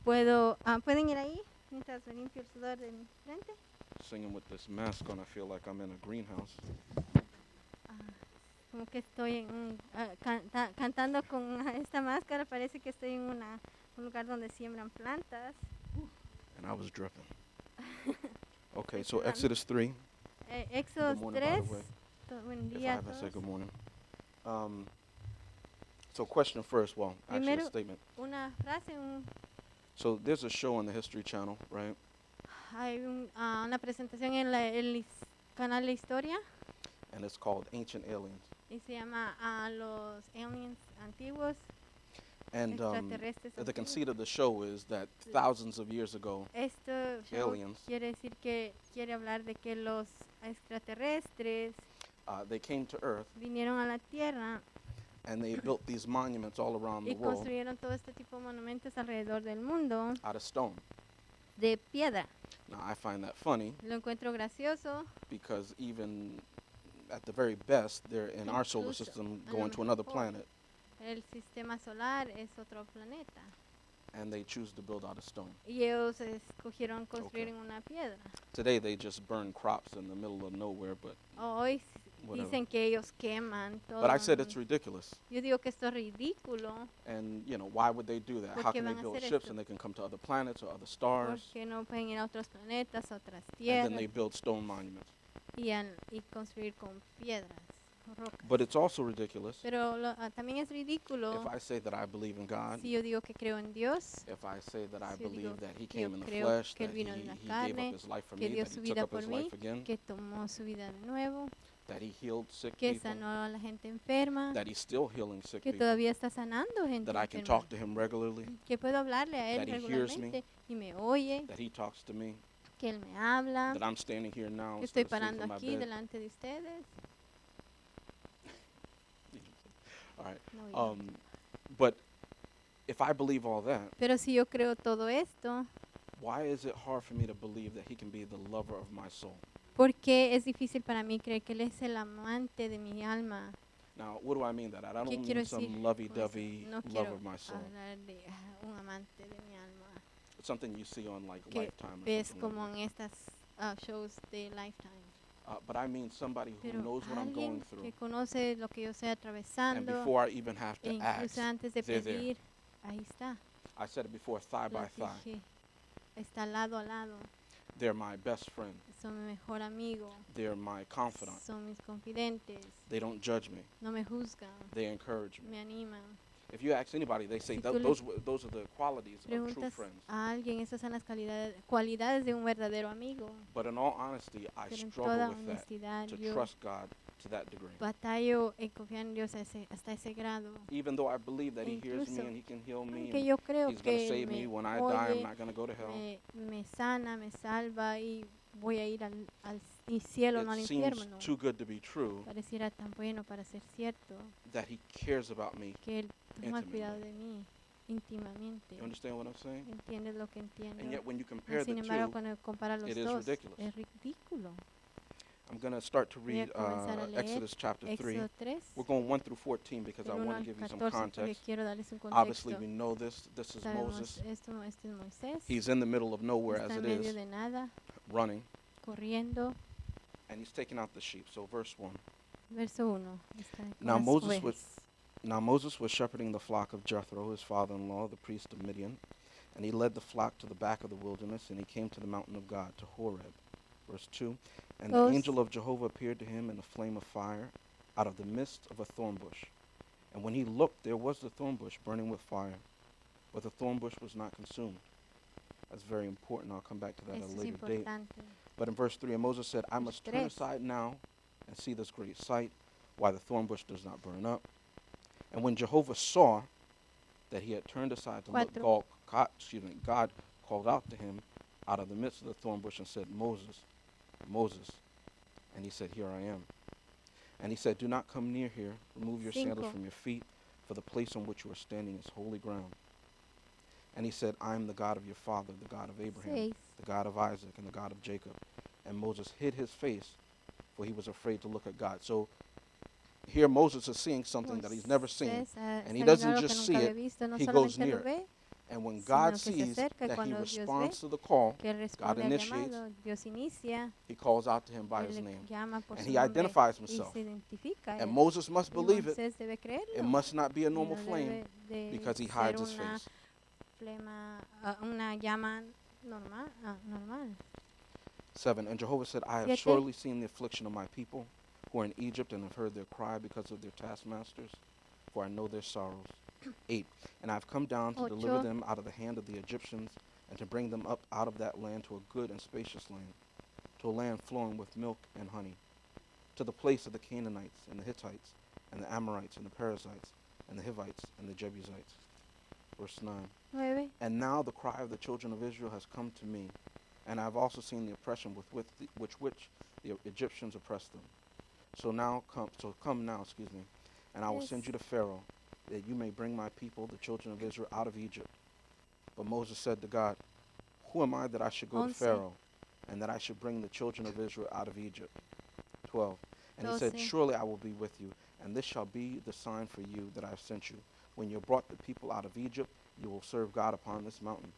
¿Pueden ir ahí mientras me limpio el sudor de mi frente? Singing with this mask on, I feel like I'm in a greenhouse. Ah, como que estoy cantando con esta máscara, parece que estoy en un lugar donde siembran plantas. And I was dripping. Okay, Estoy so sudando. Exodus 3. Éxodo Good morning, by 3. the way. Buen If I día a haven't said todos. good morning. So question first, well, actually a Primero, statement. una frase, So there's a show on the History Channel, right? hay una presentación en el canal de historia And it's called Ancient Aliens. y se llama Los Aliens Antiguos. And Extraterrestres the antiguos. conceit of the show is that thousands of years ago, Esto show aliens, quiere decir que quiere hablar de que los extraterrestres they came to Earth vinieron a la Tierra and they built these monuments all around the y world construyeron todo este tipo de monumentos alrededor del mundo out of stone. de piedra. Now I find that funny Lo encuentro gracioso because even at the very best, they're in our solar Incluso, system a going lo to another mejor. planet, El sistema solar es otro planeta and they choose to build out of stone. y ellos escogieron construir Okay. en una piedra. Today they just burn crops in the middle of nowhere, but Hoy whatever. dicen que ellos queman todo. But I said it's ridiculous. Yo digo que esto es ridículo. And, you know, why would they do that? ¿Por How qué can they van a build hacer ships esto? and they can come to other planets or other stars? Porque no pueden ir a otros planetas, a otras And tierras then they build stone monuments. y construir con piedras o rocas. But it's also ridiculous Pero también es ridículo if I say that I believe in God, si yo digo que creo en Dios, if I say that I si yo believe digo that He que yo came in the creo flesh, que Él that vino en la he gave carne, up His life for que me, dio that su He took vida up por His mí, life again, que tomó su vida de nuevo, that He healed sick que people, sanó a la gente enferma, that He's still healing sick que people, todavía está sanando gente that I can enferma, talk to Him regularly, que puedo hablarle a Él that He hears me, regularmente y me oye, that He talks to me, que Él me habla, that I'm standing here now que instead estoy of sitting parando from my aquí bed. delante de ustedes. All right. No, yo no. But if I believe all that, Pero si yo creo todo esto, why is it hard for me to believe that He can be the lover of my soul? ¿por qué es difícil para mí creer que Él es el amante de mi alma? Now, what do I mean that? I ¿Qué don't quiero mean some decir lovey-dovey No love quiero of my soul. hablar de un amante de mi alma. It's something you see on like Que Lifetime or ves something como like en estas shows de Lifetime. that. But I mean somebody who Pero knows what I'm going alguien through. que conoce lo que yo estoy And atravesando, before I even have e to ask, incluso antes de they're there. pedir, ahí está. I said it before, thigh Lo by thigh. dije, está lado a lado. They're my best friend. Son mi mejor amigo. They're my confidant. Son mis confidentes. They don't judge me. No me juzgan. They encourage me. Me animan. If you ask anybody, they say Si tú le those are the qualities of true Preguntas friends. a alguien, esas son las cualidades de un verdadero amigo. But in all honesty, I Pero en struggle toda with that, honestidad, to yo trust God to that degree. batallo en confiar en Dios hasta ese grado. Even though I believe that He hears me Incluso, and He can heal me Aunque and yo creo He's going to que save me me when I die, I'm oye, not going to go to hell. me sana, me salva y voy a ir al cielo, no al It seems infierno. too good to be true Pareciera tan bueno para ser cierto that He cares about me. que Él toma Intimately. cuidado de mí íntimamente. You understand what I'm saying? ¿Entiendes lo que entiendo? And yet when you compare Sin the embargo, two, cuando compara los it is dos, ridiculous. es ridículo. I'm going to start to Voy a read comenzar a leer Exodus chapter 3. Éxodo 3, We're going 1 through 14 because I del 1 want to al give you some 14, porque context. quiero darles un Obviously, contexto. we know this. This is Sabemos Moses. esto, este es Moisés, He's in the middle of nowhere está as en it medio is, de nada, running, corriendo. and he's taking out the sheep. So verse 1. Verso 1. Está con Now las Moses ovejas. Now Moses was shepherding the flock of Jethro, his father-in-law, the priest of Midian, and he led the flock to the back of the wilderness, and he came to the mountain of God, to Horeb. Verse 2. And the Dos. angel of Jehovah appeared to him in a flame of fire out of the midst of a thorn bush. And when he looked, there was the thorn bush burning with fire, but the thorn bush was not consumed. That's very important. I'll come back to that at Esto a es later date. importante. But in verse 3, and Moses said, I must turn Tres. aside now and see this great sight, why the thorn bush does not burn up. And when Jehovah saw that he had turned aside to look, Cuatro. God called out to him out of the midst of the thorn bush and said, Moses, Moses. And he said, Here I am. And he said, Do not come near here. Remove your sandals Cinco. from your feet, for the place on which you are standing is holy ground. And he said, I am the God of your father, the God of Abraham, Seis. the God of Isaac, and the God of Jacob. And Moses hid his face, for he was afraid to look at God. So here Moses is seeing something that he's never seen. Moisés, and he está doesn't viendo algo just que see nunca it, había visto, no he goes solamente lo near it. ve, And when sino God que se sees acerca, y that he cuando Dios ve responds to the call, que God responde al initiates, llamado, Dios inicia, he calls out to him by Él his le name. llama por And su he nombre identifies y himself. se identifica a And Él. Moses must Y believe it. Moisés debe It creerlo. must not be a Y normal no flame debe de because he ser hides his una face. flema, una llama normal. Normal. 7. And Jehovah said, I have 7. surely seen the affliction of my people who are in Egypt and have heard their cry because of their taskmasters, for I know their sorrows. 8. And I have come down to deliver 8. them out of the hand of the Egyptians and to bring them up out of that land to a good and spacious land, to a land flowing with milk and honey, to the place of the Canaanites and the Hittites and the Amorites and the Perizzites and the Hivites and the Jebusites. Verse 9. 9. And now the cry of the children of Israel has come to me, and I have also seen the oppression with which the Egyptians oppressed them. So come now, and I will send you to Pharaoh, that you may bring my people, the children of Israel, out of Egypt. But Moses said to God, who am I that I should go 11. to Pharaoh, and that I should bring the children of Israel out of Egypt? 12. And he said, 12. surely I will be with you, and this shall be the sign for you that I have sent you. When you have brought the people out of Egypt, you will serve God upon this mountain.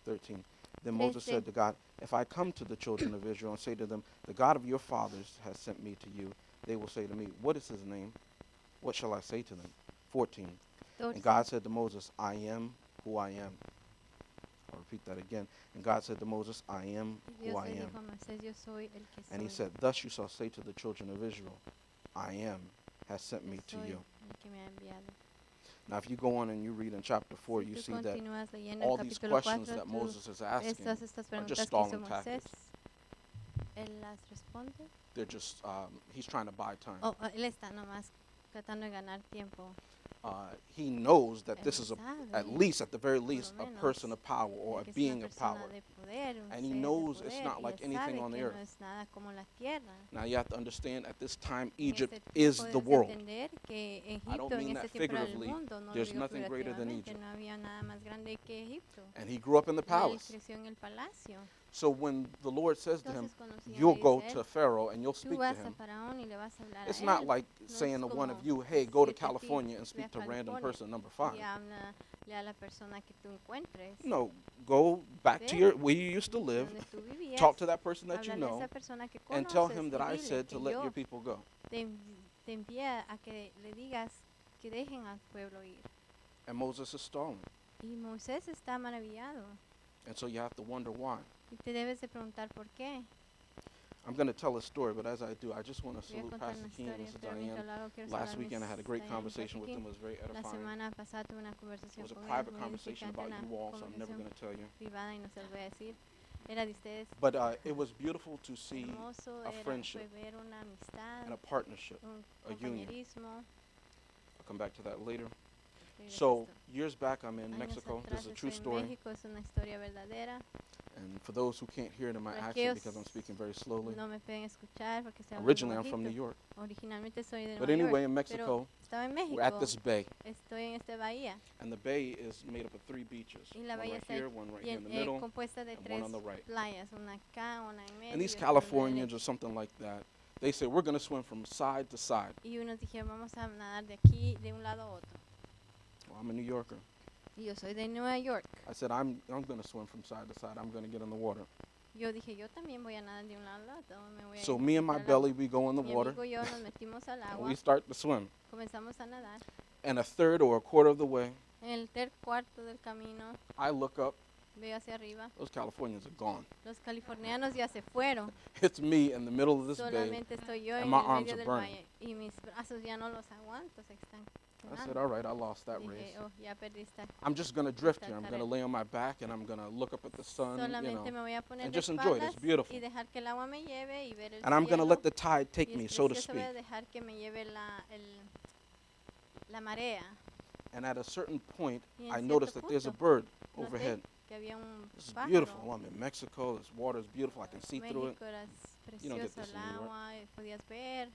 13. Then Moses 13. said to God, if I come to the children of Israel and say to them, the God of your fathers has sent me to you, they will say to me, what is his name? What shall I say to them? 14. 14. And God said to Moses, I am who I am. I'll repeat that again. And God said to Moses, I am who I am. And he said, thus you shall say to the children of Israel, I am has sent me to you. Now, if you go on and you read in chapter 4, you see that all these questions that Moses is asking are just stalling tactics. They're just, he's trying to buy time. Él está nomás tratando de ganar tiempo. He knows that this is, at the very least, a menos, person of power or a que es being una of power. persona de poder, un And he ser de knows poder, it's not y like él anything sabe on the que earth. no es nada como la tierra. Now, you have to understand, at this time, En Egypt este is tiempo the debes world. entender que I don't Egipto mean en that este tiempo era el figuratively. mundo, no lo There's digo nothing greater than figurativamente, Egypt. no había nada más grande que Egipto. And he grew up in the Y él palace. creció en el palacio. So when the Lord says to him, Entonces, cuando el Señor you'll le go dice a to él, Pharaoh and you'll tú speak to vas a him, Faraón y le vas a hablar it's a not él. like No es saying to one of como you, hey, go to decirte a ti, California and ve a speak to random California person number 5. y háblale a la persona que tú encuentres. No, go back to Ve where you used to live, donde tú vivías, talk to that person that you háblale a know, esa persona que and tell conoces him y that I dile said to que let yo your people go. te envía a que le digas que dejen al pueblo ir. And Moses is stalling. Y Moisés está maravillado. And so you have to wonder why. Y te debes de preguntar por qué. I'm going to tell a story, but as I do, I just want to Voy a salute contar Pastor una Keen and historia, Mrs. pero mientras Diane. lo hago, quiero Last saludar weekend I had a great Diane y conversation with Pastor them. It was very King. La edifying. semana pasada tuve una It conversación was a con él, private muy conversation edificante, about una you all, so I'm never conversación going to tell you. privada y no se lo voy a decir. Era de ustedes. But it was beautiful to see Hermoso a era, friendship fue ver una amistad, and a partnership, un a union. compañerismo. I'll come back to that later. Estoy de So, esto. years back, I'm in Años Mexico. This is atrás a true estoy en story. México, es una historia verdadera. And for those who can't hear it in my Para accent aquellos because I'm speaking very slowly, no me pueden escuchar porque estoy hablando originally I'm from New bajito. York. Originalmente soy de But Nueva anyway, York, in Mexico, pero estaba en we're at México. this bay. Estoy en esta bahía. And the bay is made up of 3 beaches. Y la One bahía right está here, one right here in the middle, compuesta de and 3 one on the right. playas, una acá, una en medio. And these y otra a la Californians or derecha. something like that, they say, we're going to swim from side to side. Y unos dijeron, vamos a nadar de aquí, de un lado a otro. Well, I'm a New Yorker. Y yo soy de Nueva York. I said, I'm going to swim from side to side. I'm going to get in the water. Yo dije, yo también voy a nadar de un lado al otro. Me voy a So me and my meter al belly, agua. we go in the Mi water, amigo y yo nos metimos al and agua. we start to swim. Comenzamos a nadar. And a third or a quarter of the way, En el cuarto del camino, I look up. veo hacia arriba. Those Californians are gone. Los californianos ya se fueron. It's me in the middle of this bay. Solamente estoy yo and en my el arms medio are del burning. valle. Y mis brazos ya no los aguanto, se están I said, quemando. all right, I lost that race. Dije, oh, ya perdí esta. I'm just going to drift esta here. I'm going to carrera. lay on my back, and I'm going to look up at the sun, Solamente me voy a poner and de just enjoy it. It's espaldas beautiful. y dejar que el agua me lleve y ver el And I'm going to cielo. let the tide take Y me, es so to precioso, speak. voy a dejar que me lleve la marea. And at a certain point, Y en I cierto noticed that there's a punto, bird noté overhead. que había un This is pájaro. beautiful. I'm in Mexico. This water is beautiful. I can see through it. México era You don't get precioso this el in New York. agua, y podías ver.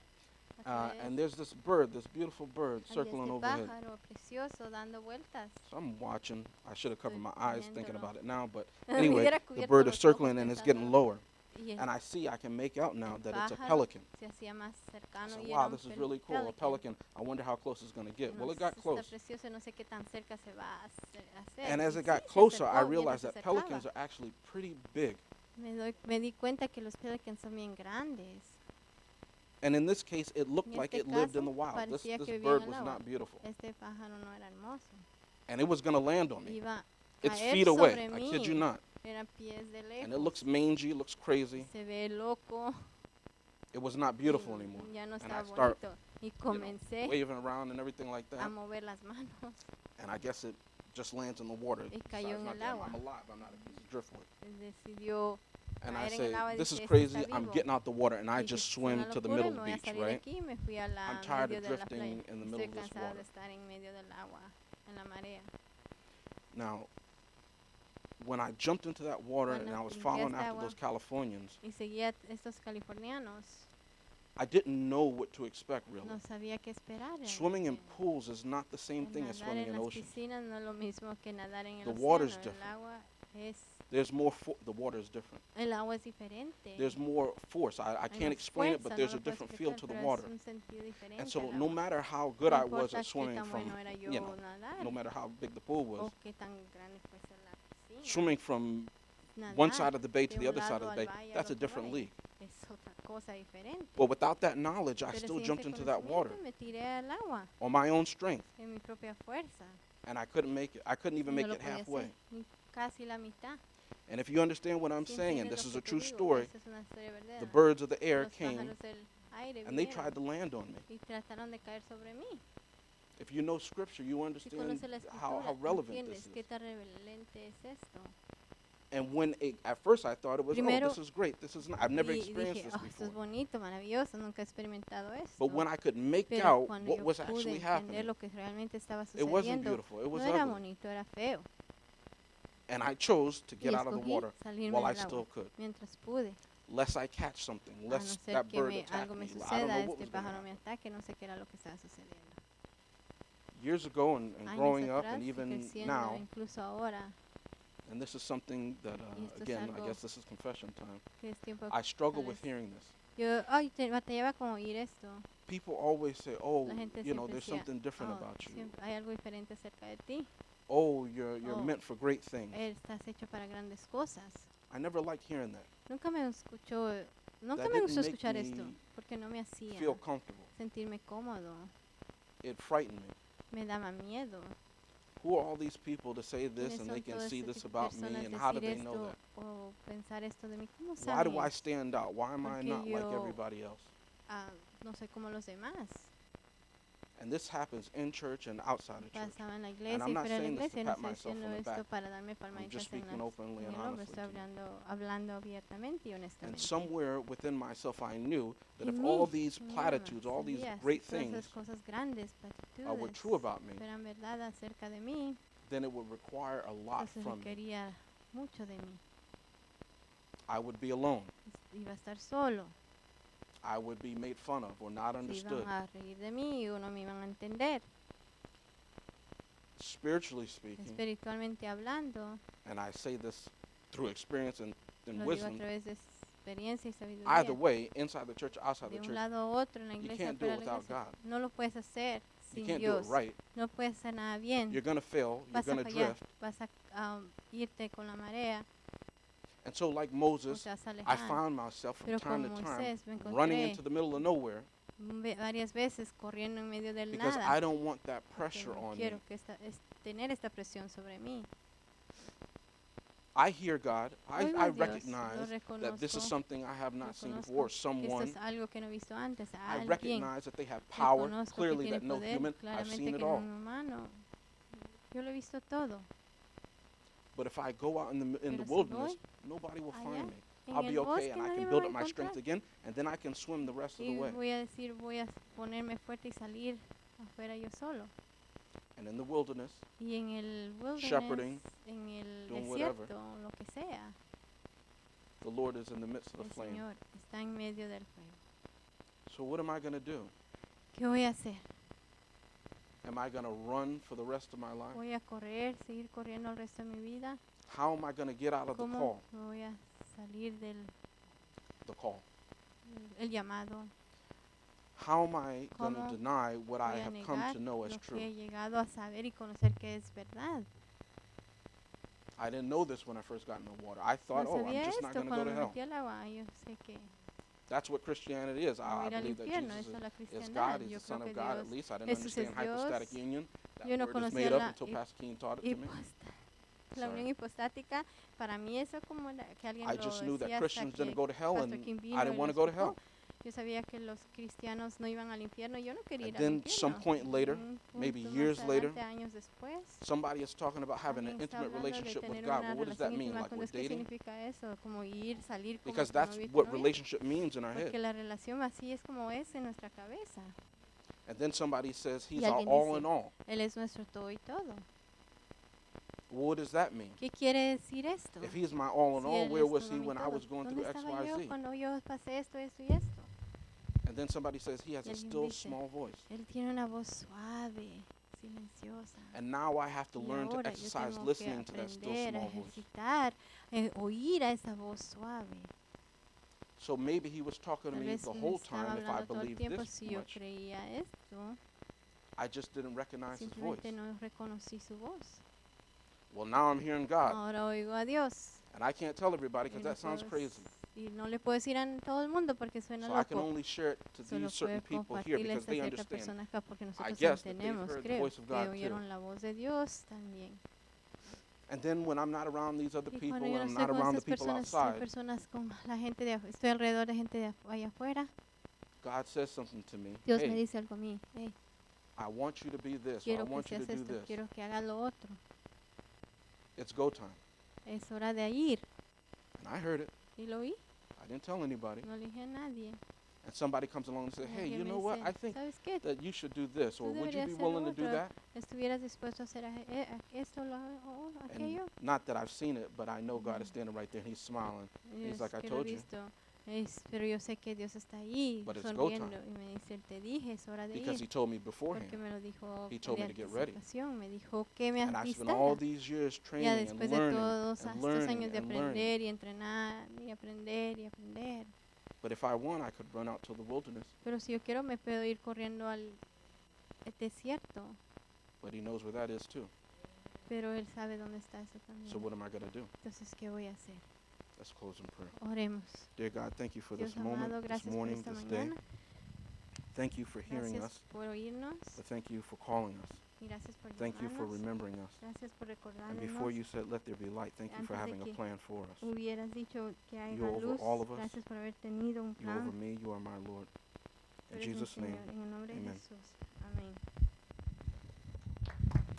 And there's this bird, this beautiful bird, Había circling este overhead. pájaro precioso dando vueltas. So I'm watching. I should have covered my Estoy eyes thinking viéndolo. about it now, but Me anyway, hubiera the cubierto bird los is ojos circling and it's pensándolo. getting lower. Y And I see, I can make out now el that it's a pájaro pelican. se hacía más I cercano said, y wow, era un this is really cool. A pelican. I wonder how close it's going to get. Well, it got Está close. precioso, no sé qué tan cerca se va a hacer. And as Y it sí, got se closer, I acercó, mientras realized se that acercaba. pelicans are actually pretty big. Me di cuenta que los pelicans son bien grandes. And in this case, it looked En like este it lived in the caso, wild. This parecía que vivía bird en el was agua. not beautiful. Este pájaro no era hermoso. And it was going to land on me. Iba a It's caer feet away. sobre I mí. kid you not. Eran pies de lejos. And it looks mangy, looks crazy. Se ve loco. It was not beautiful anymore. Ya no And estaba I start bonito. Y comencé waving around and everything like a that. mover las manos. And I guess it just lands in the water. Y cayó en el agua. I'm alive. I'm not a piece of driftwood. Decidió And I caer en say, el agua y this is dice, crazy. "Este está I'm vivo". getting out the water and I Dije, just "Es swim una to the locura, middle me of voy the a beach, salir de right? aquí", me fui a la I'm tired medio of de la drifting playa. in the middle Estoy of this cansada water. de estar en medio del agua, en la marea. Now, when I jumped into that water and Cuando I was brinqué following esta after agua those Californians, y seguía estos californianos, I didn't know what to expect, really. no sabía qué esperar. Swimming in realmente. pools is not the same thing as Nadar swimming en in las oceans. piscinas no es lo mismo que nadar en el The océano. water's El different. agua es There's more, the water is different. El agua es diferente. There's more force. I Hay can't más explain it, but fuerza, there's no a lo puedo different feel explicar, to the pero water. es un sentido diferente And so al no agua. matter how good No I was importa at qué swimming tan from, bueno era yo nadar, no matter how big the pool was, o qué tan grande fuese la piscina, swimming from nadar one side of the bay to de the un other side lado of the al bay, valle al that's a otro different valle league. es otra cosa diferente. But without that knowledge, I Pero still sin jumped ese into that water conocimiento me tiré al agua on my own strength, en mi propia fuerza. and I couldn't make it. I couldn't even No make lo it podía halfway. hacer, ni casi la mitad. And if you understand what I'm Si saying, and entiendes this lo is que a te true digo, story, esa es una historia verdadera. the birds of the air Los came pájaros del aire and they vinieron tried to land on me. y trataron de caer sobre mí. If you know scripture, you Si understand conoces la how escritura, relevant entiendes this qué is. tan relevante es esto. And when at first I thought it was, Primero, oh, this is great. This is not, I've never Y experienced dije, this oh, esto before. es bonito, maravilloso, nunca he experimentado esto. But when I could make Pero out cuando what yo was pude actually entender happening, lo que realmente estaba it wasn't sucediendo, beautiful. It no was era ugly. bonito, era feo. And I chose to Y get out of the escogí water salirme while I del still agua could, mientras pude. lest I catch something, A no lest ser that que bird attack algo me me. I don't suceda, know what este was going to pájaro me happen. ataque, no sé qué era lo que estaba sucediendo. Years ago and Años growing up atrás, and y even creciendo, now, incluso ahora, and this is something that, Y esto es again, I algo guess this is confession time. que es tiempo. I struggle Tal with vez. hearing this. Yo batallaba con oír esto. People always say, oh, La gente you know, siempre there's decía, something different "Oh, about you. siempre hay algo diferente acerca de ti. Oh, you're Oh. meant for great things. Estás hecho para grandes cosas." I never liked hearing that. Nunca me escuchó, nunca That me didn't gustó make escuchar me esto, porque no me hacía Feel comfortable. sentirme cómodo. It frightened me. Me daba miedo. Who are all these people to say this ¿Quiénes and son they can todas see este this tipo de about me personas and how do decir they know esto that? o pensar esto de mí? ¿Cómo Why do I saben? stand out? Why am I Porque not like yo- everybody else? No soy como los demás. And this happens in church and outside of church. Pasaba en la And iglesia I'm y not fuera de la saying this to iglesia. No pat estoy myself haciendo on the esto back. para darme I'm palmaditas just speaking openly en and el hombro. honestly Estoy to you. hablando abiertamente y And honestamente. somewhere within myself I knew that if En all mí, these mi platitudes, alma, all these sabía great todas things esas cosas grandes, were platitudes, true about me, eran verdad acerca de mí, then it would require a lot entonces from me. requería mucho de mí. I would be alone. Iba a estar solo. I would be made fun of or not Se understood. iban a reír de mí y no me iban a entender. Spiritually speaking, Espiritualmente hablando, and I say this through experience and lo digo a wisdom, través de experiencia y sabiduría. either way, inside the church, outside De the un church, lado u otro, en la you iglesia, can't do fuera it de la without iglesia. God. No lo puedes hacer You sin can't do it Dios. right. No puedes hacer nada bien. You're going to fail. You're Vas a going to fallar. drift. Vas a irte con la marea. And so, like O Moses, te vas a I alejar. found myself from Pero time como to time Moisés me running encontré into the middle of nowhere varias veces corriendo en medio del because nada. I don't want that porque pressure no on me. quiero que tener esta presión sobre mí. I hear God. Oigo I a Dios, recognize lo that this is reconozco, something I have not seen reconozco before. que esto Someone, es algo que no he visto antes. A I alguien recognize that they have power, reconozco que clearly tiene that no poder, human, I've claramente seen it que no all. es humano. Yo lo he visto todo. But if I go out in the Pero si wilderness, voy nobody will allá find me. en I'll el be okay bosque, and I nadie can me build va a up my strength encontrar. again, and then I can swim the rest of the Y way. voy a decir, voy a ponerme fuerte y salir afuera yo solo. And in the wilderness, Y en el shepherding, wilderness, en el doing whatever, desierto, lo que sea, the Lord is in the midst of el the flame. Señor está en medio del fuego. So what am I going to do? ¿Qué voy a hacer? Am I going to run for the rest of my life? ¿Voy a correr, seguir corriendo el resto de mi vida? How am I going to get out of the ¿Cómo call? voy a salir del the call? el llamado. How am I going to ¿Cómo deny what I voy a have come negar to know as lo que true? he llegado a saber y conocer que es verdad? I didn't know this when I first got in the water. I thought, No oh, I'm sabía just not esto going to go cuando to me hell. metí al agua. Yo sé que That's what Christianity is. voy I a ir al believe that infierno. Jesus Eso es la is cristiandad. God. He's Yo the Son creo que of God, at Dios, least. I didn't Jesús es understand hypostatic Dios. union. Yo That no word is conocía made up la until Pastor Keen taught it to me. la unión hipostática. Para mí eso como que alguien I lo just knew that decía hasta Christians didn't que go to hell, Pastor and Kim I vino y didn't lo want to go to explicó. hell. Yo sabía que los cristianos no iban al infierno. Yo no quería And ir al then some infierno. point later, Un maybe punto years más later, adelante, años después, somebody is talking about having an alguien está intimate hablando de relationship with tener God. una Well, what does that relación mean? íntima Like con we're Dios. ¿Qué dating? significa eso? Como ir, salir como Because tu that's novio y tu what novia. relationship means in our Porque head. la relación así es como es en nuestra cabeza. And then somebody says he's Y our alguien all dice, in all. Él es nuestro todo y todo. Well, what does that mean? ¿Qué quiere decir esto? If he's my all in Si all, Él where es was todo he mi when I todo. was going ¿Dónde through X, estaba Y, yo Z? cuando yo pasé esto, esto y esto? And then somebody says he has Y a alguien still dice, small voice. Él tiene una voz suave, silenciosa. And now I have to Y learn to ahora yo exercise tengo que listening to that still aprender a small voice. ejercitar, oír a esa voz suave. So maybe he was talking to Tal me vez the me whole estaba time if I hablando todo el believed tiempo this si yo much. creía esto. I just didn't recognize his voice. Simplemente no reconocí su voz. Well, now I'm hearing God. Ahora oigo a Dios. And I can't tell everybody Y because no that sounds puedo crazy. y no le puedo decir a todo el mundo porque suena So I can loco. only share it to Solo these certain puedo people here compartirle because esta they cierta understand. persona acá porque nosotros guess that they've entendemos, heard the creo, voice of que God oyeron la voz de Dios también. And then when I'm not around these other Y people cuando and yo no I'm estoy not con around the estas people personas, estoy outside, personas con la gente de estoy alrededor de gente de allá afuera, God says something to me. Dios me Hey, dice algo a mí, hey, I want you to be this, or I quiero que want you to seas do esto, this. quiero que hagas lo otro. It's go time. Es hora de ir. And I heard it. Y lo oí, I didn't tell anybody. no le dije a nadie. And somebody comes along and says, Y hey, alguien you me know what? dice, I think ¿sabes qué? that you should do this, or Tú would you deberías be hacer lo willing to do otro. that? ¿Estuvieras dispuesto a hacer esto o aquello? And not that I've seen it, but I know God is Ujú. standing right there and he's smiling. He's Es like, I que lo he told you. visto. Pero yo sé que Dios está ahí But it's go sonriendo time. y me dice, te dije, es hora de Because ir. he told me Porque beforehand. me lo dijo He told de me to get ready. anticipación, me dijo que me And I spent all alistara. these years Ya training and después de learning todos and estos learning años de and learning. aprender y entrenar y aprender y aprender. But if I want, I could run out to the wilderness. Pero si yo quiero me puedo ir corriendo al desierto. But he knows where that is too. Pero Él sabe dónde está eso también. So what am I going to do? Entonces, ¿qué voy a hacer? Let's close in prayer. Oremos. Dear God, thank you for Dios this moment, amado, this gracias por morning, esta this day. mañana. Thank you for hearing Gracias us, por oírnos. but thank you for calling us. Y gracias por Thank you for llamarnos. remembering us. Gracias por And recordarnos. before you said, let there be light, thank you for Antes de having a que plan for us. hubieras dicho que hay You're over luz. all of us. Gracias por haber tenido un You over plan. me, you are my Lord. Tú In eres mi Jesus' name, Señor. En el nombre de amen. Jesús. Amén.